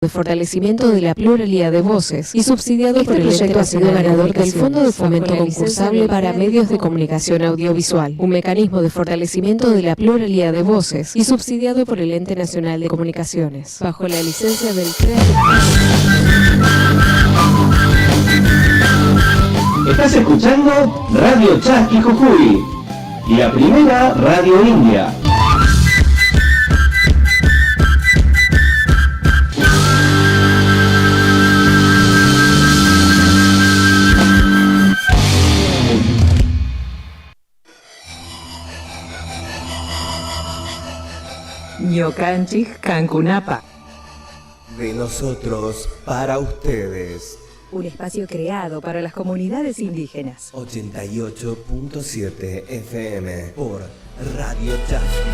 de fortalecimiento de la pluralidad de voces y subsidiado por el proyecto ha sido ganador del Fondo de Fomento Concursable para Medios de Comunicación Audiovisual, un mecanismo de fortalecimiento de la pluralidad de voces y subsidiado por el Ente Nacional de Comunicaciones, bajo la licencia del CREA. Estás escuchando Radio Chasqui Jujuy, la primera radio india. Ñocanchik Cancunapa. De nosotros para ustedes. Un espacio creado para las comunidades indígenas. 88.7 FM por Radio Chasqui.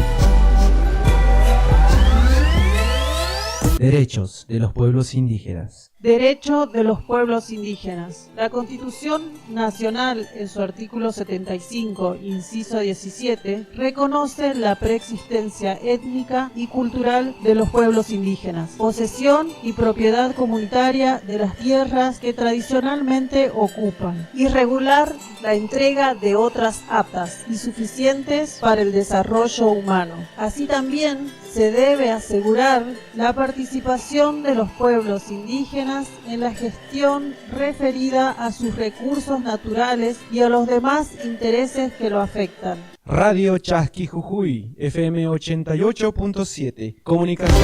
Derechos de los pueblos indígenas. Derecho de los pueblos indígenas. La Constitución Nacional, en su artículo 75, inciso 17, reconoce la preexistencia étnica y cultural de los pueblos indígenas, posesión y propiedad comunitaria de las tierras que tradicionalmente ocupan, y regular la entrega de otras aptas y suficientes para el desarrollo humano. Así también se debe asegurar la participación de los pueblos indígenas en la gestión referida a sus recursos naturales y a los demás intereses que lo afectan. Radio Chasqui Jujuy, FM 88.7, comunicación.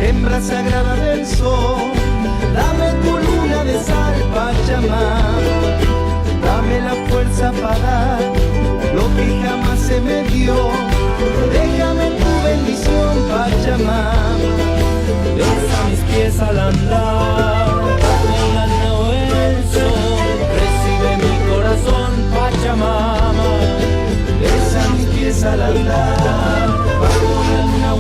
Hembra sagrada del sol, dame tu luna de sal, Pachamama, dame la fuerza para dar lo que jamás se me dio, déjame tu bendición, Pachamama, besa mis pies al andar, con la luna el sol, recibe mi corazón, Pachamama, besa mis pies al andar, bajo la luna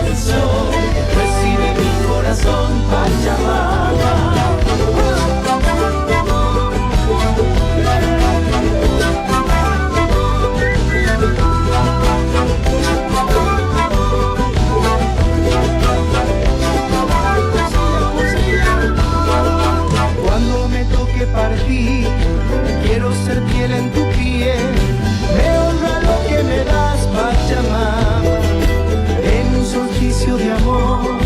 el sol. Recibe mi corazón, Pachamama. Cuando me toque partir, quiero ser piel en tu piel. Me honra lo que me das, Pachamama. En un solsticio de amor,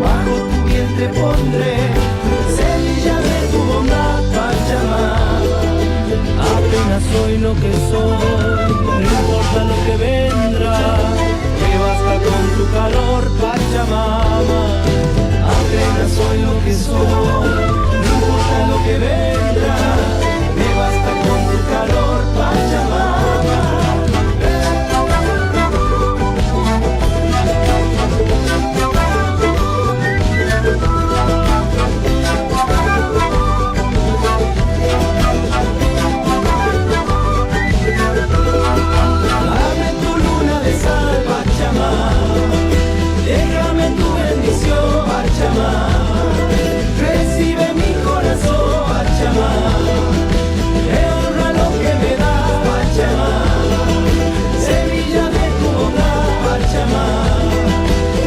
bajo tu vientre pondré semilla de tu bondad, Pachamama. Apenas soy lo que soy, no importa lo que vendrá, me basta con tu calor, Pachamama. Apenas soy lo que soy, no importa lo que vendrá, me basta con tu calor, Pachamama. Déjame tu bendición, Pachamama. Recibe mi corazón, Pachamama. Me honra lo que me das, Pachamama. Semilla de tu bondad, Pachamama.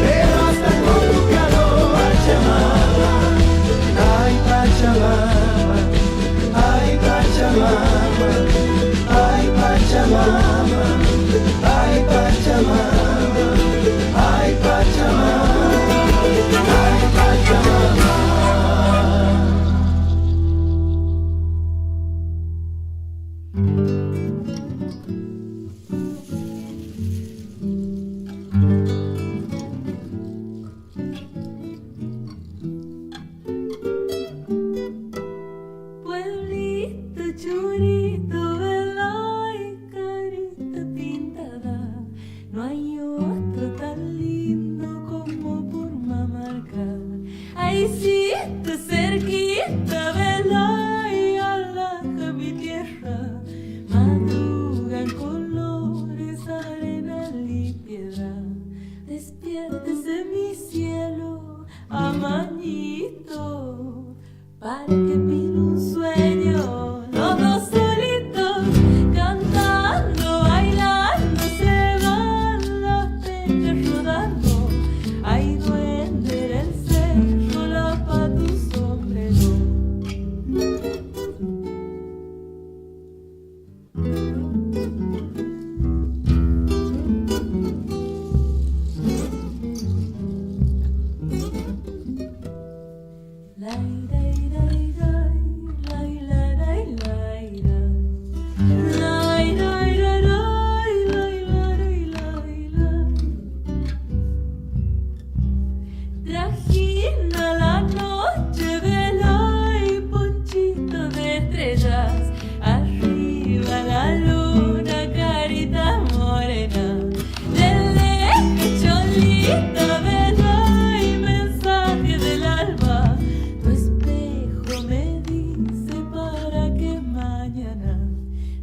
Me basta con tu calor, Pachamama. Ay, Pachamama. Ay, Pachamama. Ay, Pachamama. Ay, Pachamama. Ay, Pachamama, ay, Pachamama. Pueblito churito, vela y carita pintada, no hay otro tan lindo como Purmamarca. Ahí sí, te cerquita, vela y alaja mi tierra. Madrugan colores, arena y piedra. Despiértese mi amañito, para que mire un sueño, los dos solitos, cantando, bailando, se van las peñas rodando. Ay, duende del cerro, la pa' tu sombrero. Trajina la noche, vela y ponchito de estrellas, arriba la luna, carita morena, lele, cholita, vela y mensaje del alba, tu espejo me dice para que mañana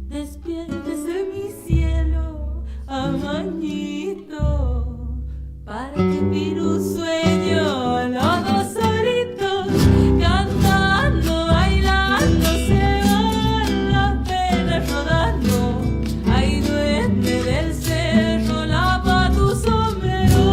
despiértese mi cielo, amañito, para que mire un sueño, los dos solitos, cantando, bailando, se van las penas rodando. Ay, duende del cerro, lava tu sombrero.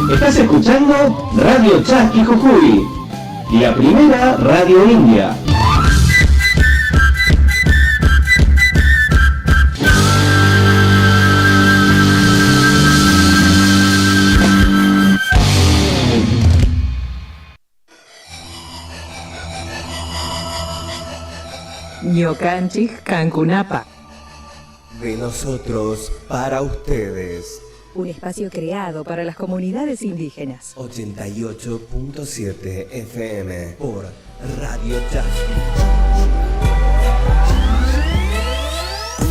Estás escuchando Radio Chasqui Jujuy, la primera radio india. Ñocanchis Cancunapa. De nosotros para ustedes. Un espacio creado para las comunidades indígenas. 88.7 FM por Radio Chasqui.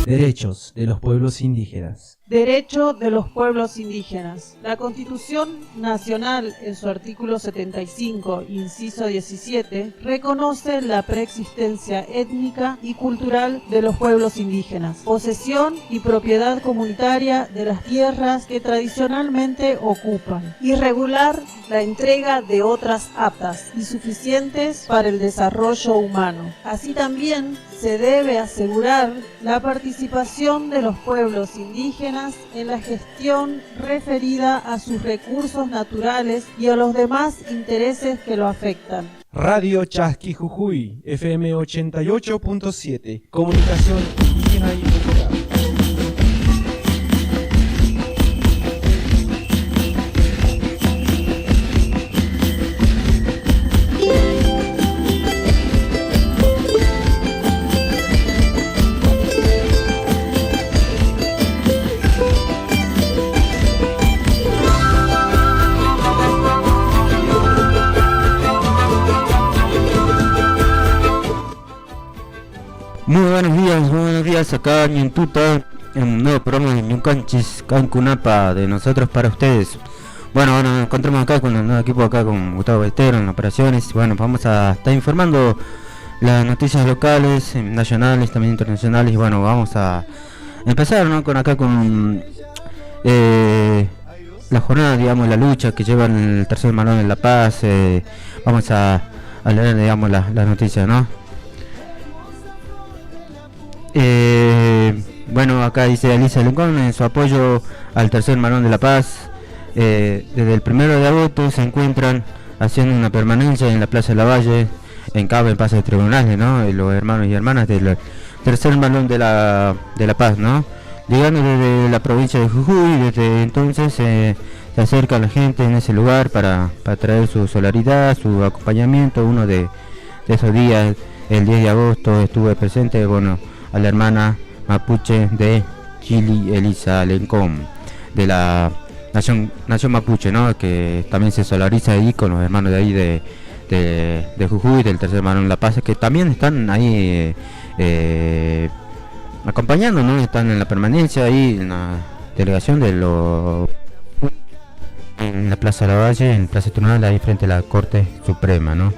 Derechos de los pueblos indígenas. Derecho de los pueblos indígenas. La Constitución Nacional, en su artículo 75, inciso 17, reconoce la preexistencia étnica y cultural de los pueblos indígenas, posesión y propiedad comunitaria de las tierras que tradicionalmente ocupan, y regular la entrega de otras aptas y suficientes para el desarrollo humano. Así también se debe asegurar la participación de los pueblos indígenas en la gestión referida a sus recursos naturales y a los demás intereses que lo afectan. Radio Chasqui Jujuy, FM 88.7, comunicación indígena y popular. Muy buenos días acá en Tuta, en un nuevo programa de Ñucanchis Cancunapa, de nosotros para ustedes. Bueno, nos encontramos acá con el nuevo equipo, acá con Gustavo Bestero en operaciones. Bueno, vamos a estar informando las noticias locales, nacionales, también internacionales. Y bueno, vamos a empezar, ¿no? con la jornada, digamos, la lucha que llevan el tercer Malón en La Paz. Vamos a leer, digamos, las noticias, ¿no? Bueno, acá dice Alicia Lincoln en su apoyo al tercer Malón de La Paz. Desde el 1 de agosto se encuentran haciendo una permanencia en la Plaza de la Valle, en Cabo, en Plaza de Tribunales, ¿no? Los hermanos y hermanas del tercer Malón de la Paz, ¿no? Llegando desde la provincia de Jujuy. Desde entonces se acerca la gente en ese lugar para traer su solidaridad, su acompañamiento. Uno de esos días, el 10 de agosto, estuve presente, bueno, a la hermana mapuche de Chili, Elisa Lencón, de la nación mapuche, ¿no? Que también se solidariza ahí con los hermanos de ahí de Jujuy, del tercer Malón La Paz, que también están ahí acompañando, ¿no? Están en la permanencia ahí, en la delegación de en la Plaza de la Valle, en Plaza Tribunal, ahí frente a la Corte Suprema, ¿no?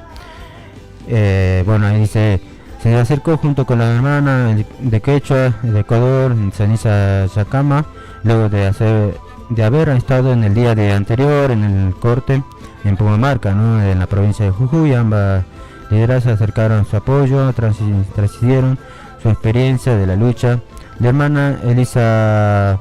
Bueno, ahí dice: se acercó junto con la hermana de Quechua, de Ecuador, Ceniza Yacama, luego de haber estado en el día anterior en el corte en Pumamarca, ¿no? En la provincia de Jujuy. Ambas liderazas acercaron su apoyo, transmitieron su experiencia de la lucha. La hermana Elisa,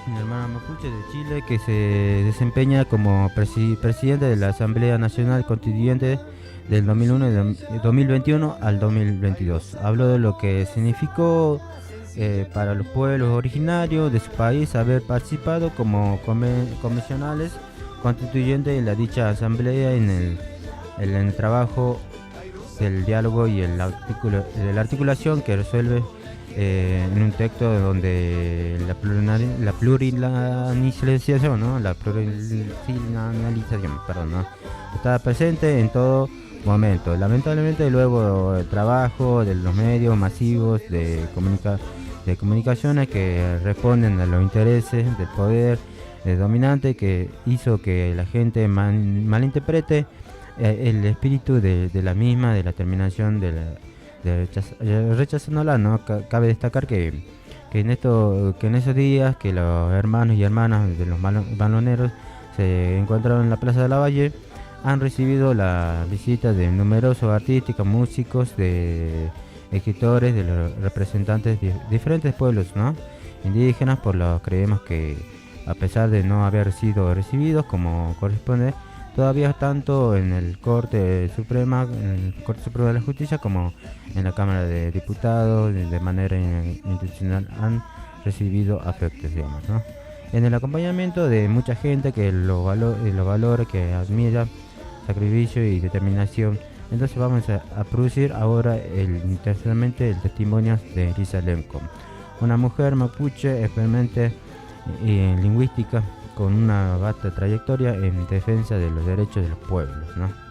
la hermana mapuche de Chile, que se desempeña como presidente de la Asamblea Nacional Constituyente del 2021 al 2022. Habló de lo que significó para los pueblos originarios de su país haber participado como comisionales constituyentes en la dicha asamblea, en el trabajo del diálogo y de la articulación que resuelve en un texto donde la plurinalización, ¿no? ¿no? Estaba presente en todo momento. Lamentablemente, luego el trabajo de los medios masivos de comunicaciones que responden a los intereses del poder dominante, que hizo que la gente malinterprete el espíritu de la misma, de la terminación rechazándola, ¿no? Cabe destacar que en esos días que los hermanos y hermanas de los baloneros se encontraron en la Plaza de la Valle, han recibido la visita de numerosos artistas, músicos, de escritores, de los representantes de diferentes pueblos, ¿no? Indígenas, por lo que creemos que, a pesar de no haber sido recibidos como corresponde, todavía tanto en el Corte Suprema, en el Corte Suprema de la Justicia, como en la Cámara de Diputados, de manera institucional, han recibido afectos, digamos, ¿no? En el acompañamiento de mucha gente que los valores, que admira sacrificio y determinación Entonces vamos a producir ahora interesantemente el testimonio de Elisa Lemco, una mujer mapuche experimente en lingüística con una vasta trayectoria en defensa de los derechos de los pueblos, ¿no?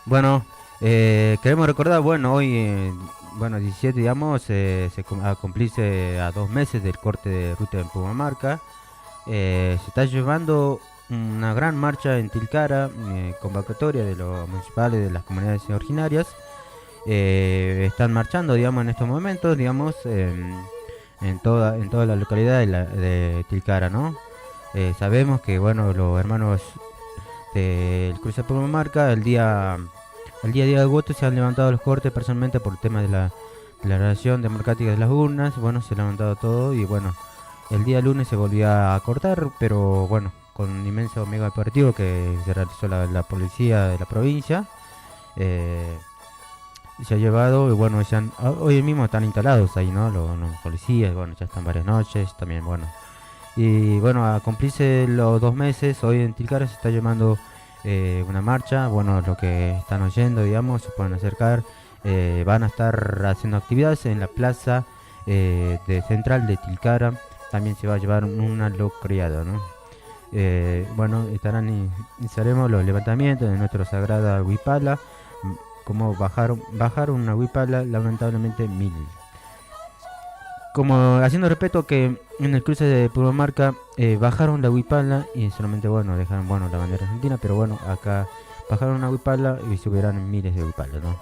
Bueno, queremos recordar, bueno, hoy, 17, digamos, a cumplirse a 2 meses del corte de ruta en Pumamarca. Se está llevando una gran marcha en Tilcara, convocatoria de los municipales de las comunidades originarias. Están marchando, digamos, en estos momentos, digamos, en toda la localidad de Tilcara, ¿no? Sabemos que, bueno, los hermanos del Cruce de Pumamarca, el día de voto se han levantado los cortes personalmente por el tema de la relación democrática de las urnas. Bueno, se ha levantado todo y bueno, el día lunes se volvió a cortar, pero bueno, con un inmenso mega operativo que se realizó la policía de la provincia. Se ha llevado y bueno, hoy mismo están instalados ahí, ¿no? Los policías, bueno, ya están varias noches también, bueno. Y bueno, a cumplirse los 2 meses, hoy en Tilcara se está llevando una marcha. Bueno, lo que están oyendo, digamos, se pueden acercar. Van a estar haciendo actividades en la plaza central de Tilcara. También se va a llevar una locriada, ¿no? Bueno, iniciaremos los levantamientos de nuestra sagrada huipala. Como bajar una huipala, lamentablemente 1000. Como haciendo respeto que en el cruce de Pumamarca bajaron la huipala y solamente, bueno, dejaron, bueno, la bandera argentina, pero bueno, acá bajaron una huipala y subirán miles de huipalas, ¿no?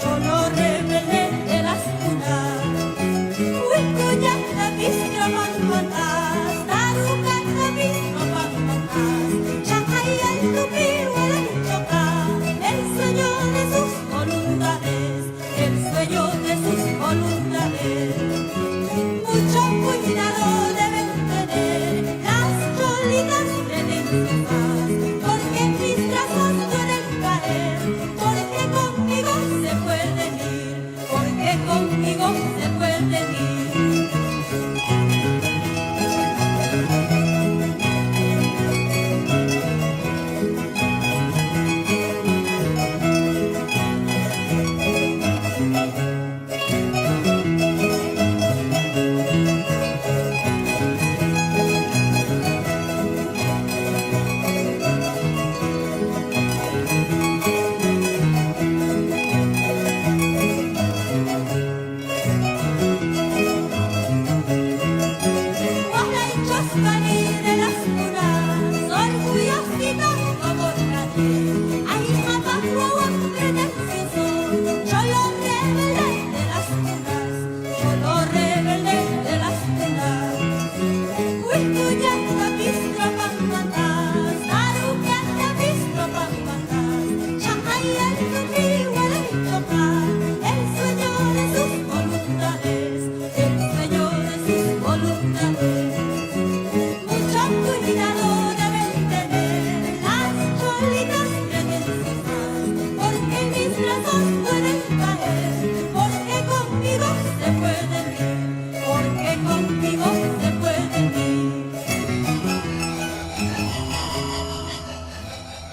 Yo lo rebelde de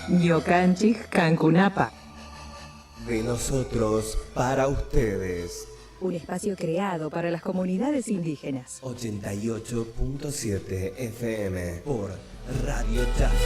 Ñocanchis Cancunapa. De nosotros para ustedes. Un espacio creado para las comunidades indígenas. 88.7 FM por Radio Chasqui.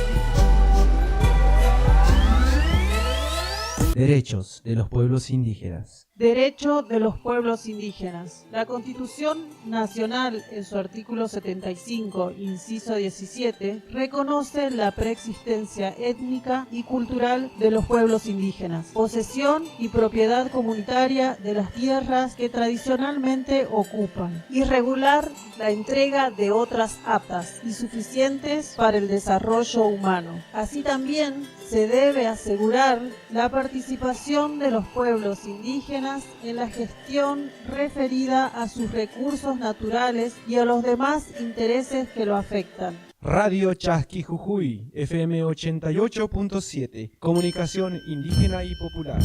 Derechos de los pueblos indígenas. Derecho de los pueblos indígenas. La Constitución Nacional, en su artículo 75, inciso 17, reconoce la preexistencia étnica y cultural de los pueblos indígenas, posesión y propiedad comunitaria de las tierras que tradicionalmente ocupan, y regular la entrega de otras aptas y suficientes para el desarrollo humano. Así también se debe asegurar la participación de los pueblos indígenas en la gestión referida a sus recursos naturales y a los demás intereses que lo afectan. Radio Chasqui Jujuy, FM 88.7, comunicación indígena y popular.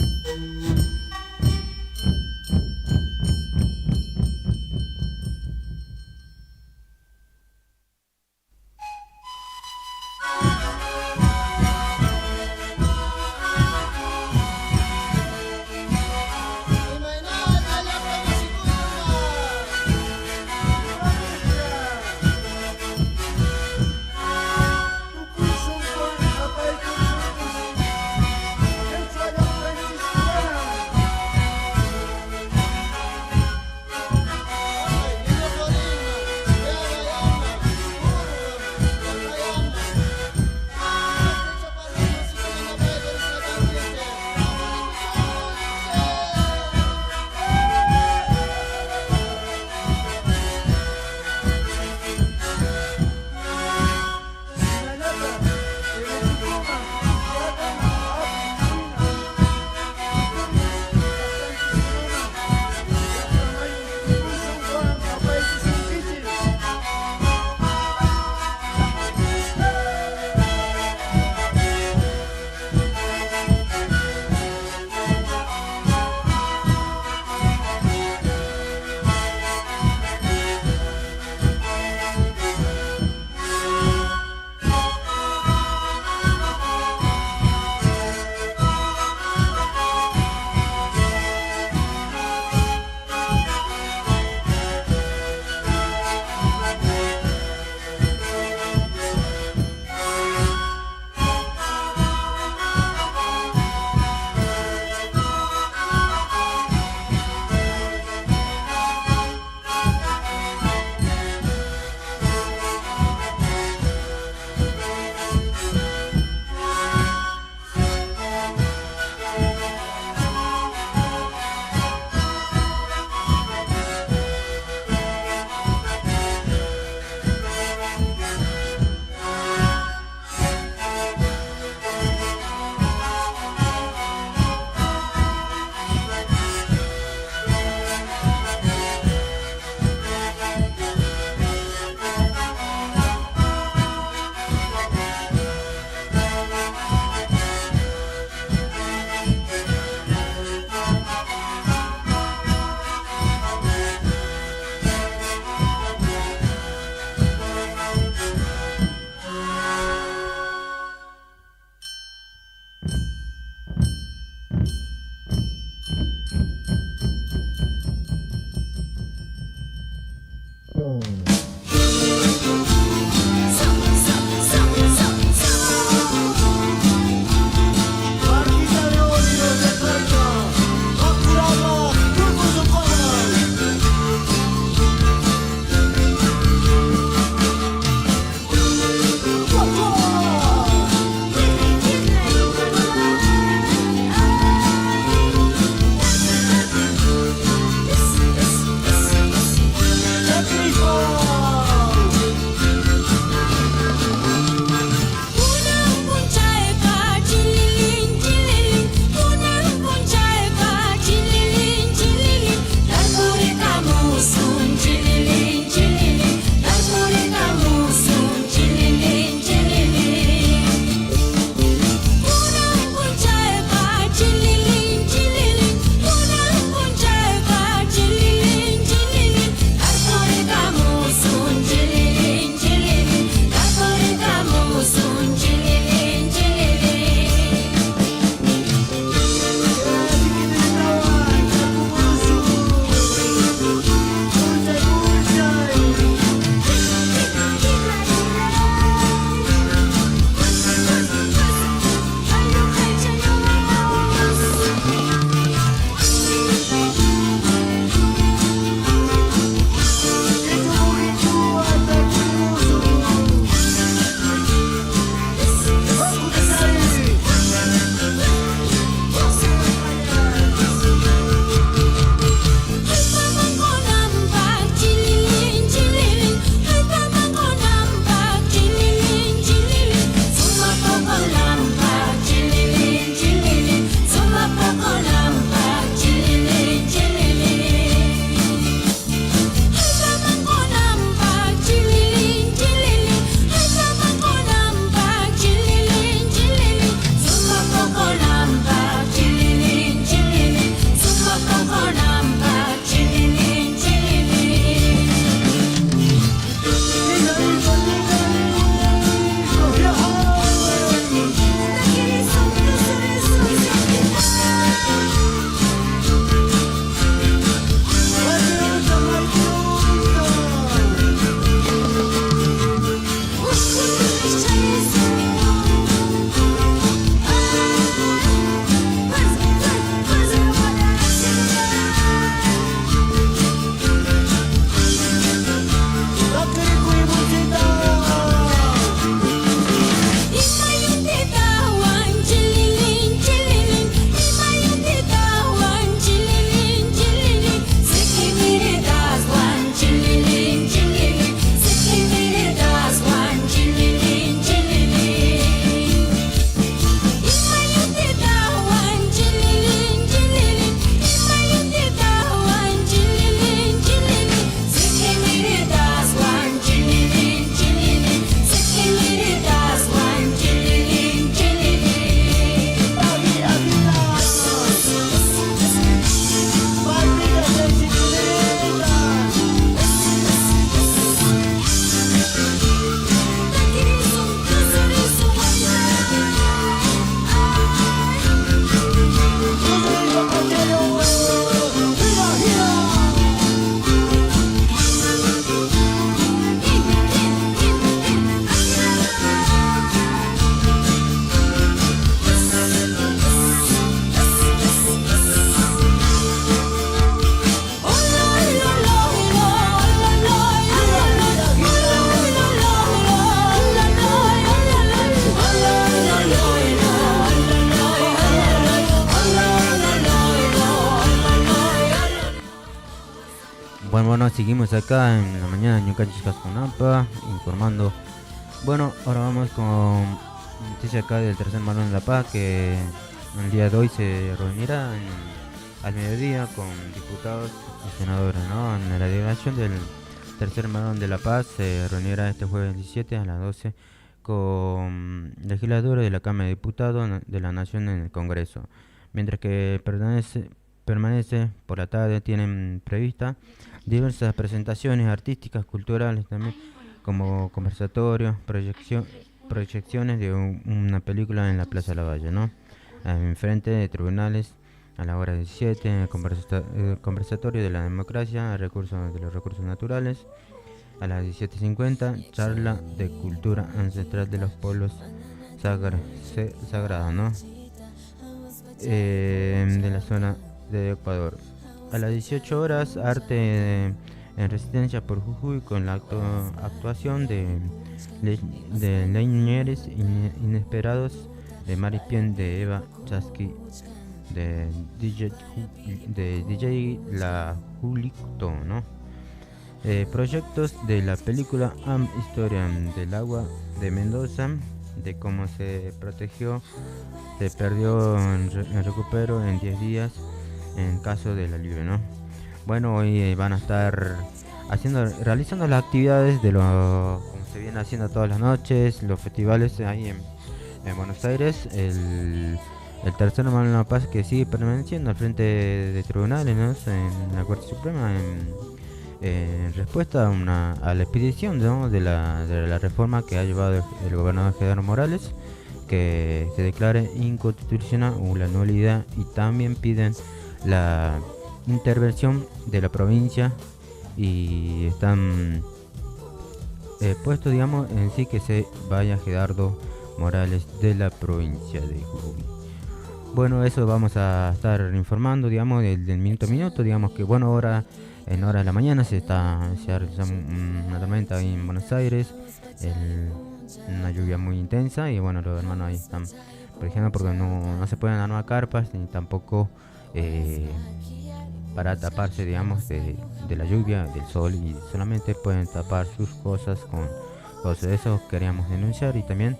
bueno, seguimos acá en la mañana en Ñucanchis Cascunampa, informando. Bueno, ahora vamos con noticia acá del tercer Marón de la Paz, que el día de hoy se reunirá al mediodía con diputados y senadores, ¿no? En la delegación del tercer Marón de la Paz se reunirá este jueves 17 a las 12 con legisladores de la Cámara de Diputados de la Nación en el Congreso, mientras que permanece por la tarde. Tienen prevista diversas presentaciones artísticas, culturales también, como conversatorios, proyecciones de una película en la Plaza de la Valle, ¿no? Enfrente de tribunales a la hora 17, conversatorio de la democracia, de los recursos naturales. A las 17:50, charla de cultura ancestral de los pueblos sagrados, ¿no? De la zona de Ecuador. A las 18 horas, arte en resistencia por Jujuy, con la actuación de leñeres inesperados, de Maripien, de Eva Chasqui, de DJ La Julicto, ¿no? Proyectos de la película Historia del Agua de Mendoza, de cómo se protegió, se perdió en recupero en 10 días en caso de la libre, ¿no? Bueno, hoy van a estar realizando las actividades como se viene haciendo todas las noches, los festivales ahí en Buenos Aires, el tercer Marón de la Paz, que sigue permaneciendo al frente de tribunales, ¿no? En la Corte Suprema, en respuesta a la expedición, ¿no? de la reforma que ha llevado el gobernador Gerardo Morales, que se declare inconstitucional o la nulidad, y también piden la intervención de la provincia, y están puestos, digamos, en sí que se vaya Gerardo Morales de la provincia de Jujuy. Bueno, eso vamos a estar informando, digamos, del minuto a minuto, digamos que, bueno, ahora en horas de la mañana se ha realizado una tormenta ahí en Buenos Aires, una lluvia muy intensa, y bueno, los hermanos ahí están protegiendo porque no se pueden armar carpas ni tampoco para taparse, digamos, de la lluvia, del sol, y solamente pueden tapar sus cosas con cosas. Eso queríamos denunciar y también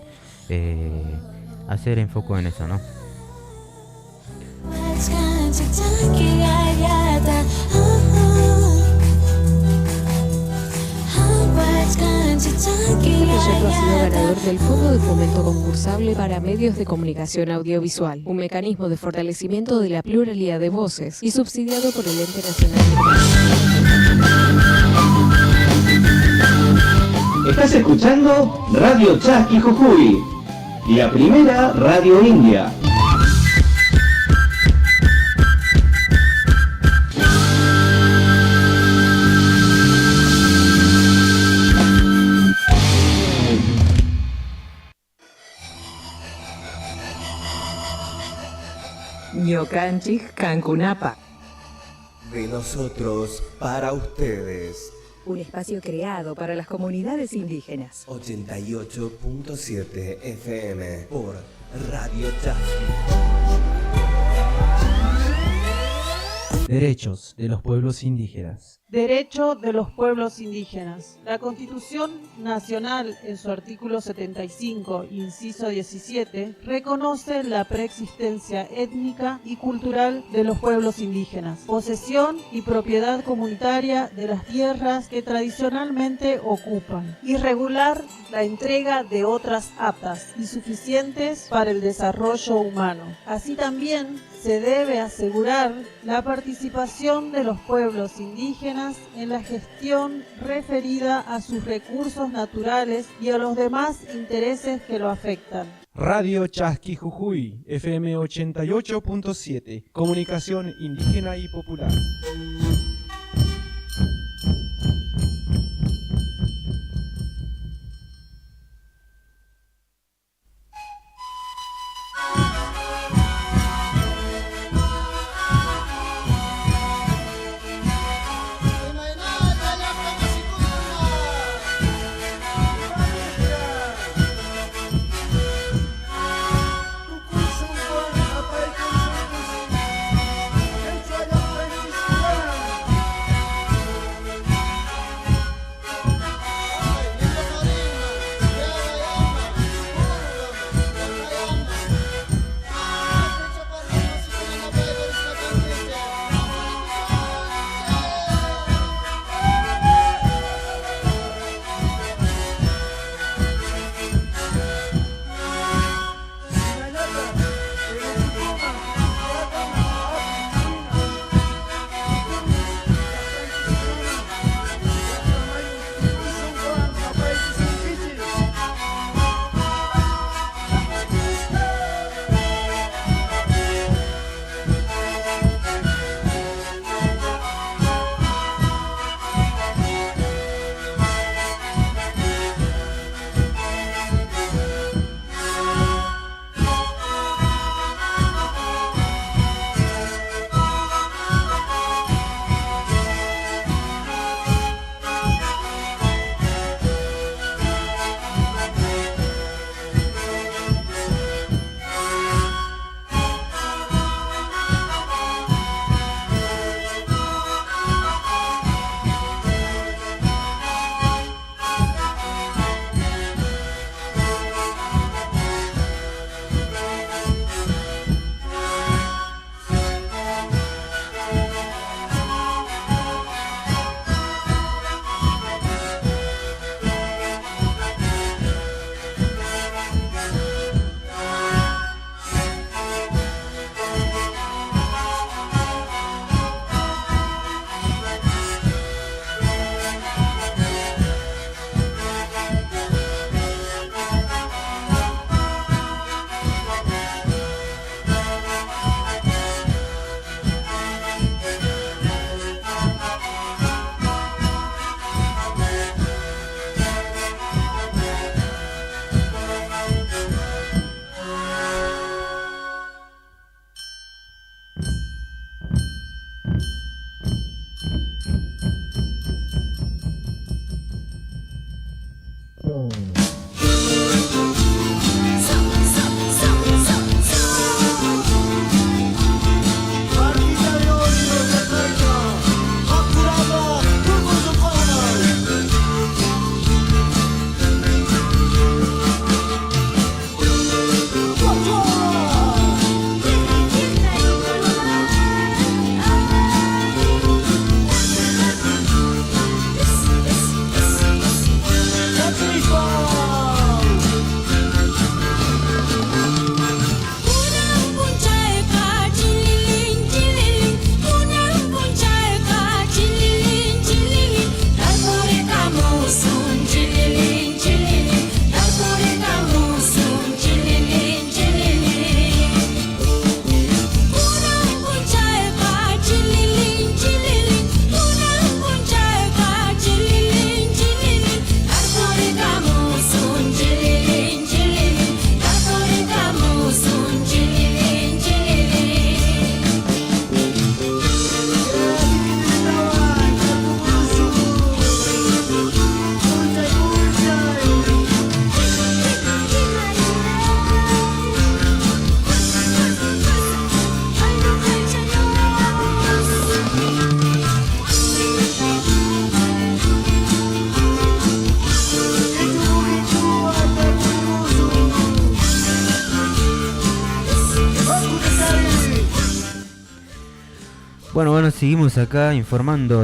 hacer enfoque en eso, ¿no? Este proyecto ha sido ganador del Fondo de Fomento Concursable para Medios de Comunicación Audiovisual, un mecanismo de fortalecimiento de la pluralidad de voces, y subsidiado por el Ente Nacional de... Estás escuchando Radio Chasqui Jujuy, la primera radio india. Ñucanchis Cancunapa. De nosotros para ustedes. Un espacio creado para las comunidades indígenas. 88.7 FM por Radio Chasqui. Derechos de los pueblos indígenas. Derecho de los pueblos indígenas. La Constitución Nacional, en su artículo 75, inciso 17, reconoce la preexistencia étnica y cultural de los pueblos indígenas, posesión y propiedad comunitaria de las tierras que tradicionalmente ocupan, y regular la entrega de otras aptas y suficientes para el desarrollo humano. Así también se debe asegurar la participación de los pueblos indígenas en la gestión referida a sus recursos naturales y a los demás intereses que lo afectan. Radio Chasqui Jujuy, FM 88.7, comunicación indígena y popular. Bueno, seguimos acá informando.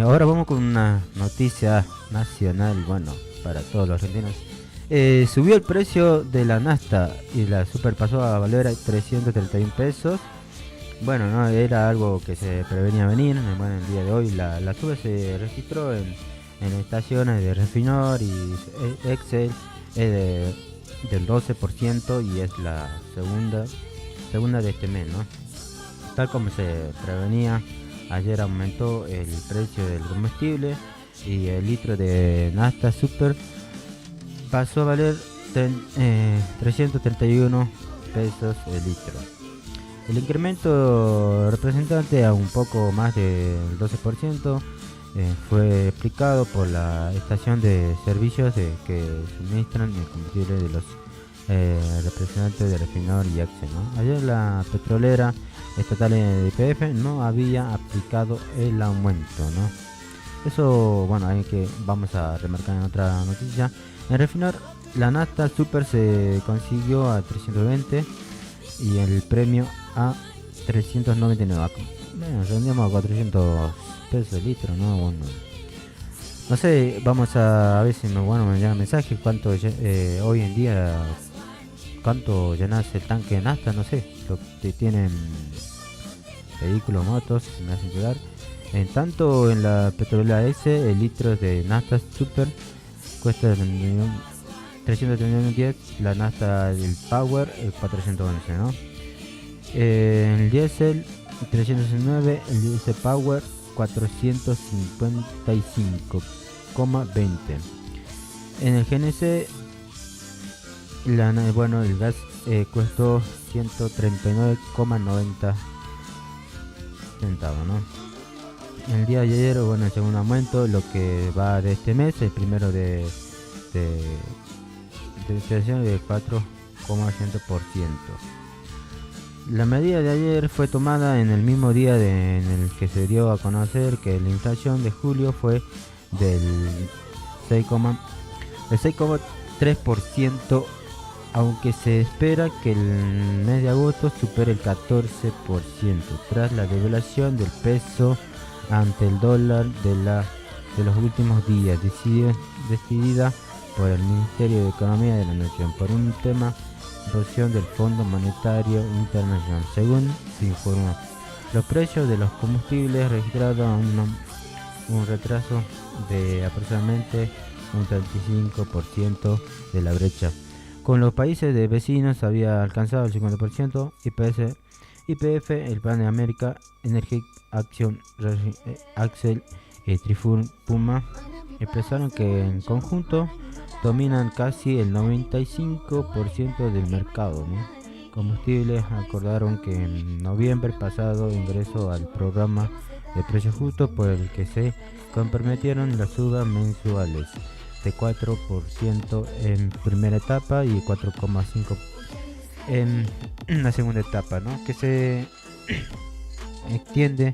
Ahora vamos con una noticia nacional, bueno, para todos los argentinos. Subió el precio de la nafta y la super pasó a valer a 331 pesos. Bueno, no era algo que se prevenía venir. Bueno, el día de hoy la suba se registró en estaciones de Refinor y Excel, del 12% y es la segunda de este mes, ¿no? Tal como se prevenía, ayer aumentó el precio del combustible y el litro de nafta super pasó a valer 331 pesos el litro. El incremento representante a un poco más del 12% fue explicado por la estación de servicios que suministran el combustible de los representantes de Refinor y Excel, ¿no? Ayer la petrolera estatal de YPF no había aplicado el aumento, ¿no? Eso, bueno, hay que vamos a remarcar en otra noticia. En Refinor la nafta super se consiguió a 320 y el premio a 399. Bueno, rendíamos a 400 pesos el litro, ¿no? Bueno, no sé, vamos a ver si me llegan mensajes cuánto hoy en día cuánto llenas el tanque de nafta, no sé, lo que tienen vehículos, motos, me hacen llegar. En tanto en la petrolera S, el litro de nafta super cuesta 331.10, la nafta del Power 411, ¿no? El diésel 309, el diésel Power 455,20. En el GNC el gas costó 139,90 centavos, ¿no? El día de ayer, el segundo aumento, lo que va de este mes, el primero de inflación de 4,1%. La medida de ayer fue tomada en el mismo día en el que se dio a conocer que la inflación de julio fue del 6,3%, aunque se espera que el mes de agosto supere el 14% tras la devaluación del peso ante el dólar de los últimos días, decidida por el Ministerio de Economía de la Nación por un tema posición del Fondo Monetario Internacional. Según se informó, los precios de los combustibles registraron un retraso de aproximadamente un 35% de la brecha. Con los países de vecinos había alcanzado el 50%. YPF, el Pan de América, Energy Action, Axel y Trifun Puma expresaron que en conjunto dominan casi el 95% del mercado, ¿no? Combustibles acordaron que en noviembre pasado ingresó al programa de precios justos por el que se comprometieron las subas mensuales de 4% en primera etapa y 4,5% en la segunda etapa, ¿no? Que se extiende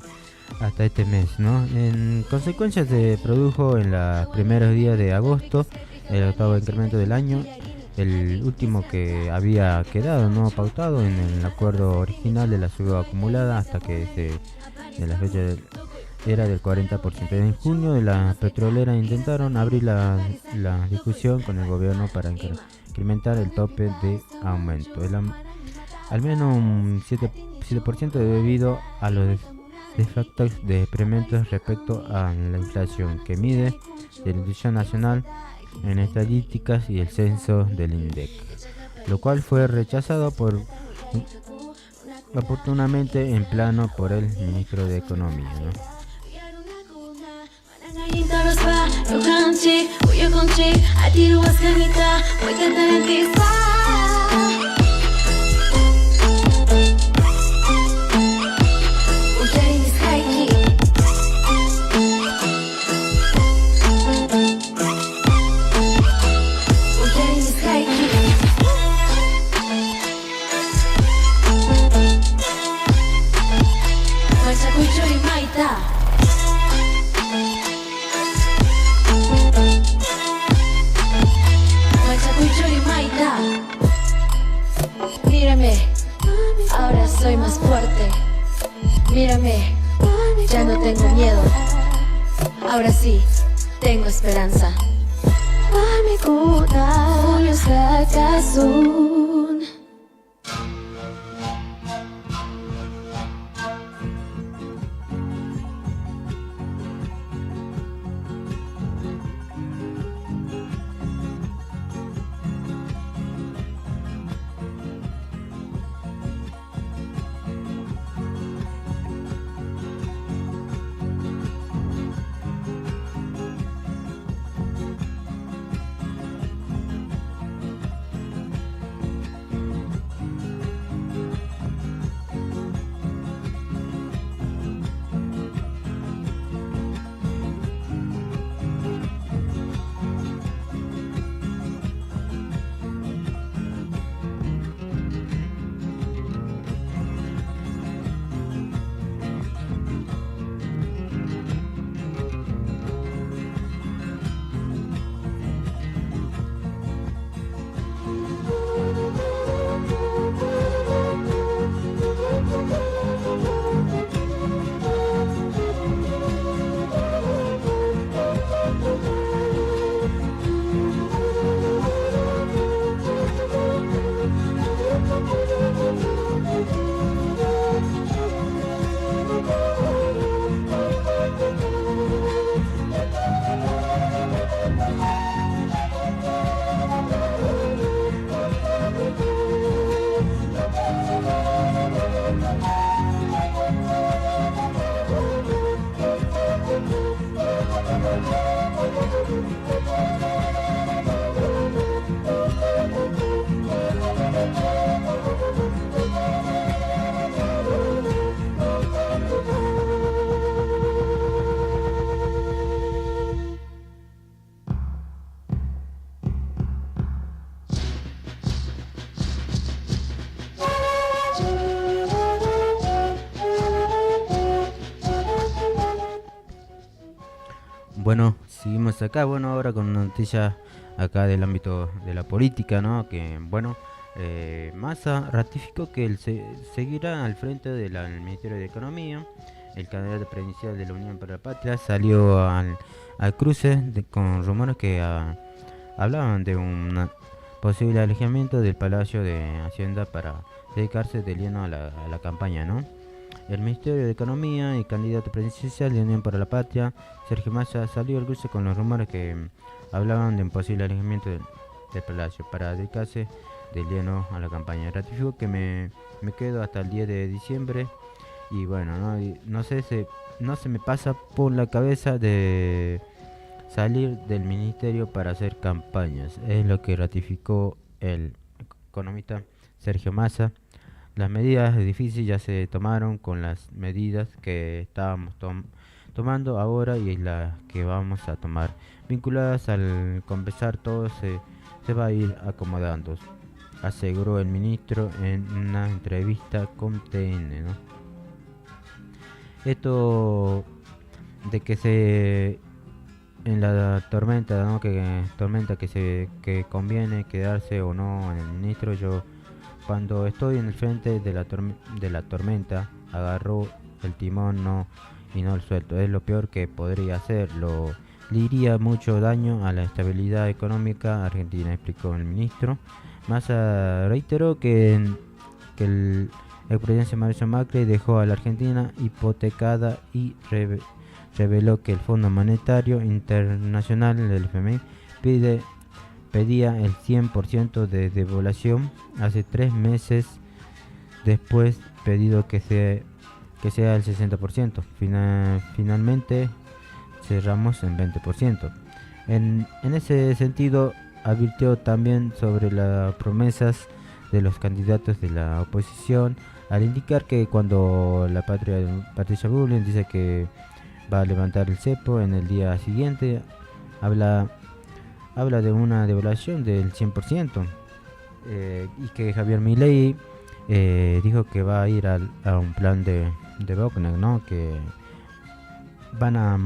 hasta este mes, ¿no? En consecuencia se produjo en los primeros días de agosto el octavo incremento del año, el último que había quedado no pautado en el acuerdo original de la suba acumulada hasta que de la fecha era del 40%. En junio de la petrolera intentaron abrir la discusión con el gobierno para incrementar el tope de aumento. Al menos un 7% debido a los defectos de experimentos respecto a la inflación que mide la Institución Nacional en Estadísticas y el Censo del INDEC, lo cual fue rechazado oportunamente en plano por el ministro de Economía, ¿no? Mírame, ahora soy más fuerte. Mírame, ya no tengo miedo. Ahora sí, tengo esperanza. Bueno, seguimos acá, bueno, ahora con una noticia acá del ámbito de la política, ¿no? Que, bueno, Massa ratificó que él seguirá al frente del Ministerio de Economía. El candidato presidencial de la Unión para la Patria salió al cruce con rumores que hablaban de un posible alejamiento del Palacio de Hacienda para dedicarse de lleno a la campaña, ¿no? El Ministerio de Economía y candidato presidencial de Unión para la Patria, Sergio Massa, salió al cruce con los rumores que hablaban de un posible alejamiento del Palacio para dedicarse de lleno a la campaña. Ratifico que me quedo hasta el 10 de diciembre y bueno, no se me pasa por la cabeza de salir del ministerio para hacer campañas. Es lo que ratificó el economista Sergio Massa. Las medidas difíciles ya se tomaron con las medidas que estábamos tomando ahora y las que vamos a tomar. Vinculadas al conversar, todo se va a ir acomodando, aseguró el ministro en una entrevista con TN, ¿no? Esto de que en la tormenta, ¿no? que conviene quedarse o no en el ministro. Yo cuando estoy en el frente de la tormenta agarro el timón y no el suelto. Es lo peor que podría hacer. Le iría mucho daño a la estabilidad económica argentina, explicó el ministro. Massa reiteró que el expresidente Mauricio Macri dejó a la Argentina hipotecada y reveló que el Fondo Monetario Internacional, el FMI, pedía el 100% de devaluación hace 3 meses, después pedido que sea el 60%. Finalmente cerramos en 20%. En ese sentido, advirtió también sobre las promesas de los candidatos de la oposición, al indicar que cuando Patricia Bullrich dice que va a levantar el cepo en el día siguiente, habla de una devaluación del 100%, y que Javier Milei dijo que va a ir a un plan de Wagner, ¿no? Que van a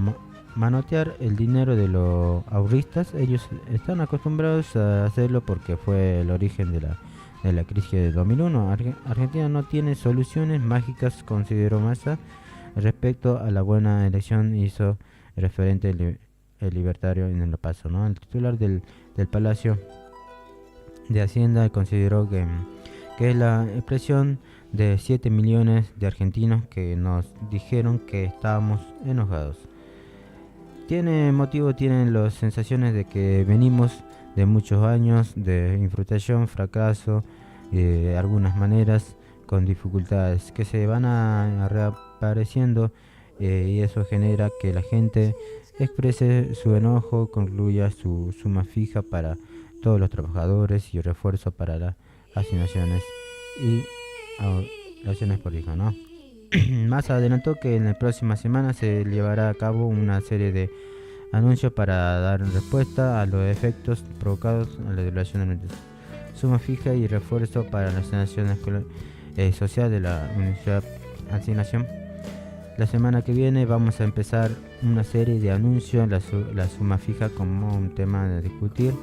manotear el dinero de los ahorristas. Ellos están acostumbrados a hacerlo porque fue el origen de la crisis de 2001. Argentina no tiene soluciones mágicas, consideró Massa. Respecto a la buena elección hizo referente el libertario en el paso, ¿no? El titular del Palacio de Hacienda consideró que es la expresión de 7 millones de argentinos que nos dijeron que estábamos enojados. Tienen las sensaciones de que venimos de muchos años de infructuación, fracaso, de algunas maneras con dificultades que se van a reapareciendo, y eso genera que la gente exprese su enojo, concluya su suma fija para todos los trabajadores y refuerzo para las asignaciones y acciones políticas, ¿no? Más adelantó que en la próxima semana se llevará a cabo una serie de anuncios para dar respuesta a los efectos provocados a la devaluación de la suma fija y refuerzo para las asignaciones social de la asignación. La semana que viene vamos a empezar una serie de anuncios, la suma fija como un tema de discutir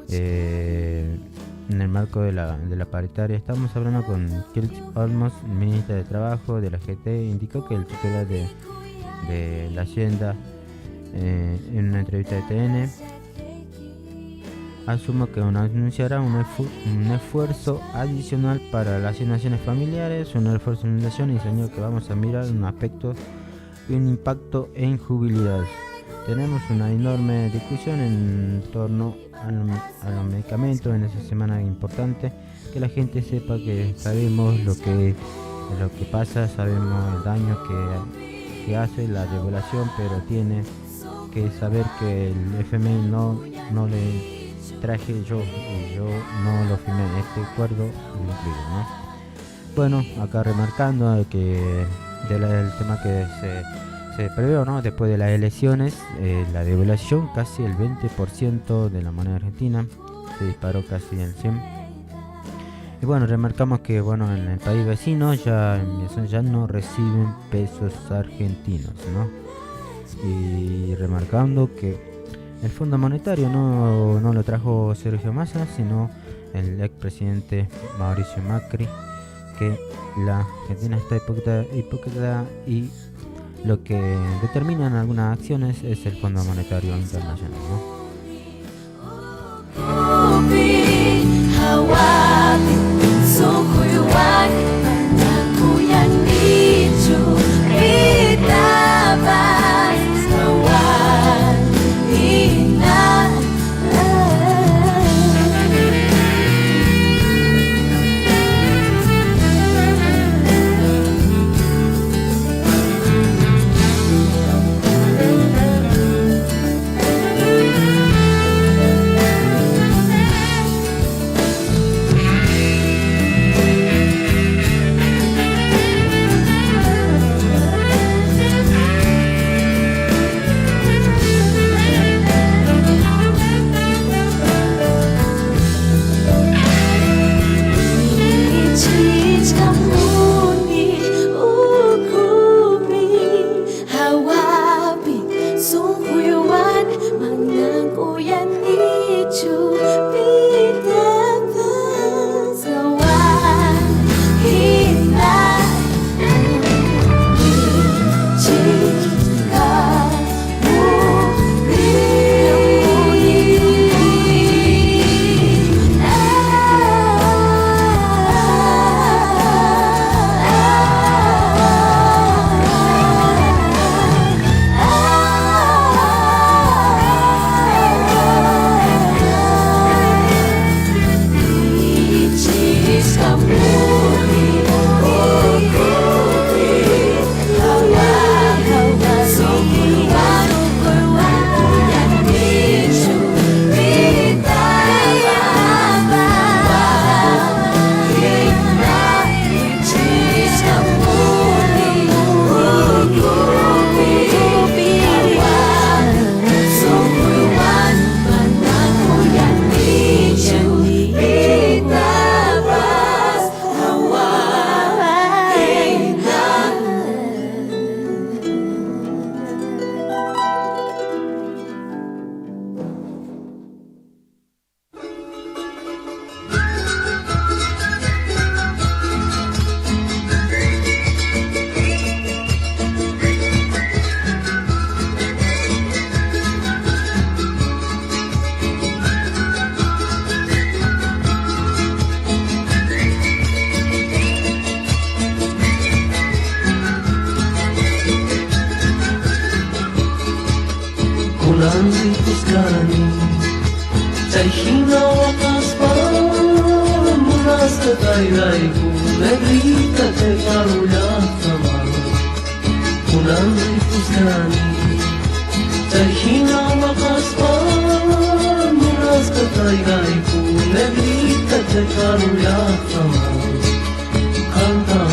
en el marco de la paritaria. Estamos hablando con Kirch Olmos, ministra de Trabajo de la GT, indicó que el titular de la Hacienda en una entrevista de TN asumo que anunciará un esfuerzo adicional para las asignaciones familiares, un esfuerzo de inundación, y señaló que vamos a mirar un aspecto y un impacto en jubilidades. Tenemos una enorme discusión en torno a los medicamentos en esa semana importante, que la gente sepa que sabemos lo que pasa, sabemos el daño que hace la devaluación, pero tiene que saber que el FMI no le traje yo, y yo no lo firmé, este acuerdo lo incluyo, ¿no? Bueno, acá remarcando que el tema que se previó, ¿no? Después de las elecciones, la devaluación casi el 20% de la moneda argentina, se disparó casi el 100%. Y bueno, remarcamos que bueno, en el país vecino ya no reciben pesos argentinos, ¿no? y remarcando que el Fondo Monetario no lo trajo Sergio Massa, sino el expresidente Mauricio Macri, que la Argentina está hipócrita y lo que determinan algunas acciones es el Fondo Monetario Internacional, ¿no? Canta,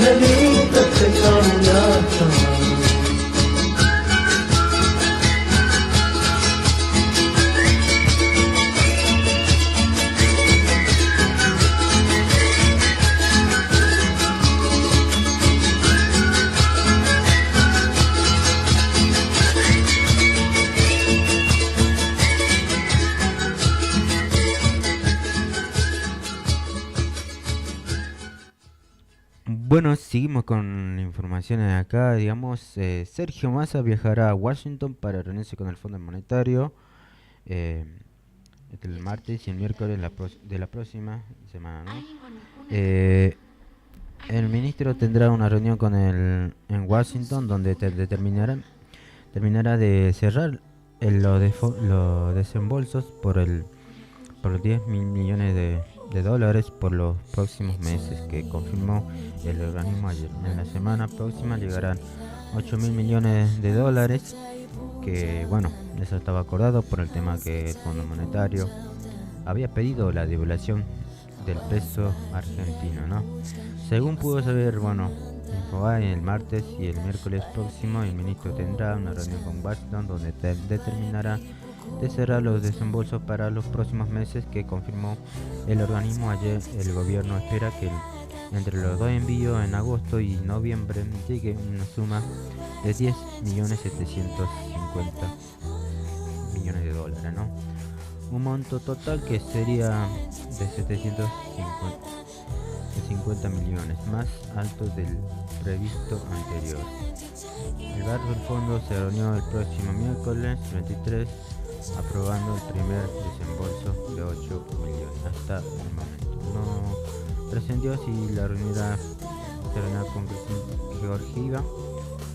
negrita te caminata. Bueno, seguimos con informaciones acá, digamos, Sergio Massa viajará a Washington para reunirse con el Fondo Monetario el martes y el miércoles de la próxima semana, ¿no? El ministro tendrá una reunión con en Washington donde terminará de cerrar los desembolsos por 10 mil millones de dólares por los próximos meses que confirmó el organismo ayer. En la semana próxima llegarán 8 mil millones de dólares, que bueno, eso estaba acordado por el tema que el Fondo Monetario había pedido la devaluación del peso argentino, ¿no? Según pudo saber, bueno, Infobae, el martes y el miércoles próximo el ministro tendrá una reunión con Washington donde determinará de cerrar los desembolsos para los próximos meses que confirmó el organismo ayer. El gobierno espera que entre los dos envíos en agosto y noviembre llegue una suma de 10.750.000.000 de dólares, ¿no? Un monto total que sería de 750 millones, más alto del previsto anterior. El barco del fondo se reunió el próximo miércoles 23 aprobando el primer desembolso de 8 millones. Hasta el momento no trascendió si la reunirá con Cristina Georgieva,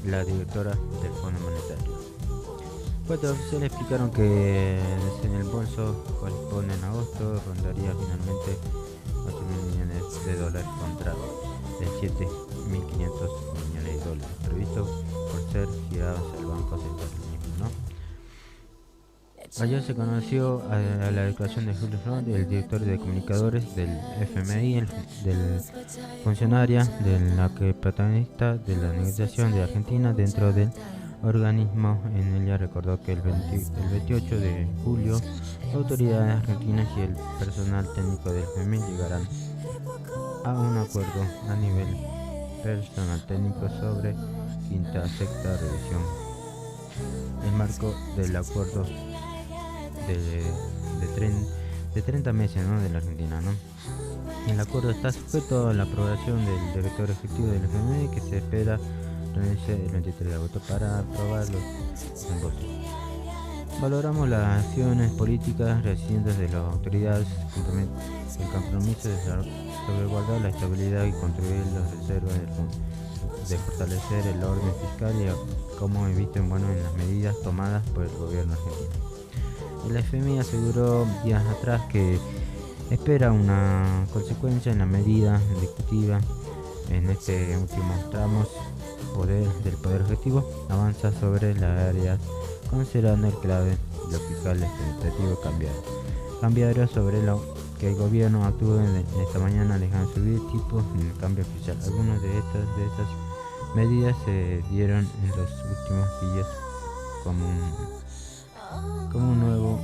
la directora del Fondo Monetario. Fuentes oficiales explicaron que el desembolso corresponde en agosto rondaría finalmente 8 mil millones de dólares contra de 7.500 millones de dólares previsto por ser girados al Banco Central mismo, ¿no? Ayer se conoció a la declaración de Julio Front, el director de comunicadores del FMI, del funcionaria de la que protagonista de la negociación de Argentina dentro del organismo. En ella recordó que el 28 de julio autoridades argentinas y el personal técnico del FMI llegarán a un acuerdo a nivel personal técnico sobre sexta revisión. El marco del acuerdo de 30 meses, ¿no?, de la Argentina, ¿no? El acuerdo está sujeto a la aprobación del director ejecutivo del FMI, que se espera reunirse el 23 de agosto para aprobar los desembolsos. Valoramos las acciones políticas recientes de las autoridades, el compromiso de salvaguardar la estabilidad y contribuir a las reservas de fortalecer el orden fiscal y como eviten en las medidas tomadas por el gobierno argentino. El FMI aseguró días atrás que espera una consecuencia en la medida ejecutiva. En este último tramo del poder ejecutivo avanza sobre las áreas considerando el clave lo fiscal administrativo cambiario sobre lo que el gobierno actúa esta mañana dejando subir tipos en el cambio oficial. Algunas de estas medidas se dieron en los últimos días como un nuevo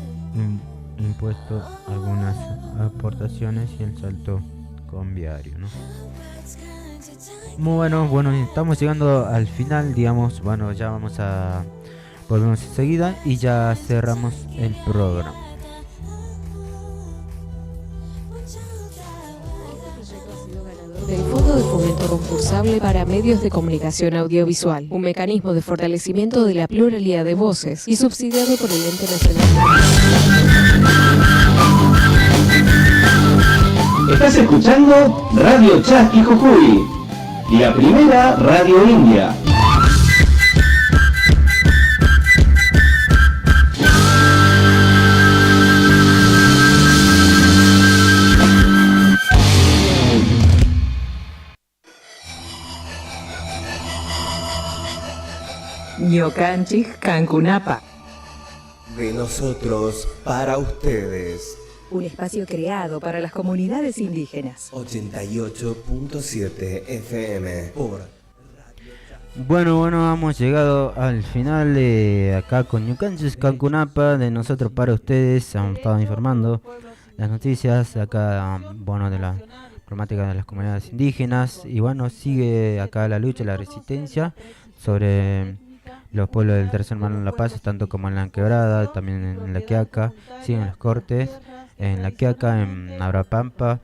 impuesto, algunas aportaciones y el salto cambiario, ¿no? Muy bueno, estamos llegando al final, digamos. Bueno, ya volvemos enseguida y ya cerramos el programa. Del Fondo de Fomento Concursable para Medios de Comunicación Audiovisual, un mecanismo de fortalecimiento de la pluralidad de voces y subsidiado por el Ente Nacional. Estás escuchando Radio Chasqui Jujuy, la primera radio india. Ñocanchis Cancunapa. De nosotros para ustedes. un espacio creado para las comunidades indígenas. 88.7 FM por Bueno, hemos llegado al final acá con Ñucanchis Cancunapa, de nosotros para ustedes. Hemos estado informando las noticias acá, de la problemática de las comunidades indígenas. Y sigue acá la lucha, la resistencia sobre los pueblos del Tercer Marón de La Paz, tanto como en la Quebrada, también en la Quiaca. Siguen los cortes en la Quiaca, en Abrapampa.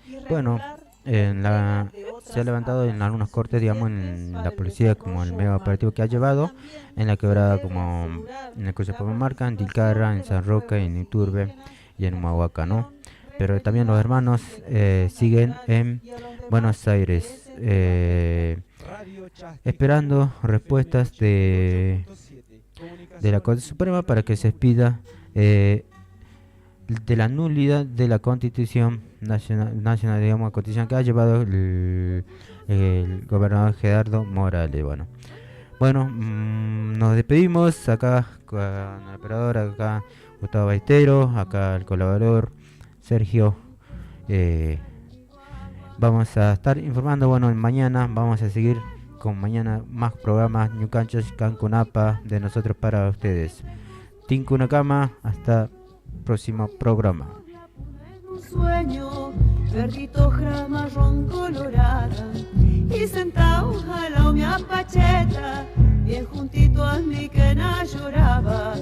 Se ha levantado en algunos cortes, en la policía, como el medio operativo que ha llevado, en la Quebrada, como en el Cruce Marca, en Tilcarra, en San Roque, en Iturbe y en Humahuaca, ¿no? Pero también los hermanos siguen en Buenos Aires, esperando respuestas de la Corte Suprema para que se expida de la nulidad de la Constitución Nacional, digamos, Constitución que ha llevado el gobernador Gerardo Morales. Nos despedimos acá con el operador, acá Gustavo Baitero, acá el colaborador Sergio. Vamos a estar informando, mañana vamos a seguir con más programas Ñucanchis Cancunapa, de nosotros para ustedes. Tinkunakama, hasta próximo programa. Un sueño, verdito marrón colorada, y sentado al lado mi apacheta, bien juntito a mí que na lloraba,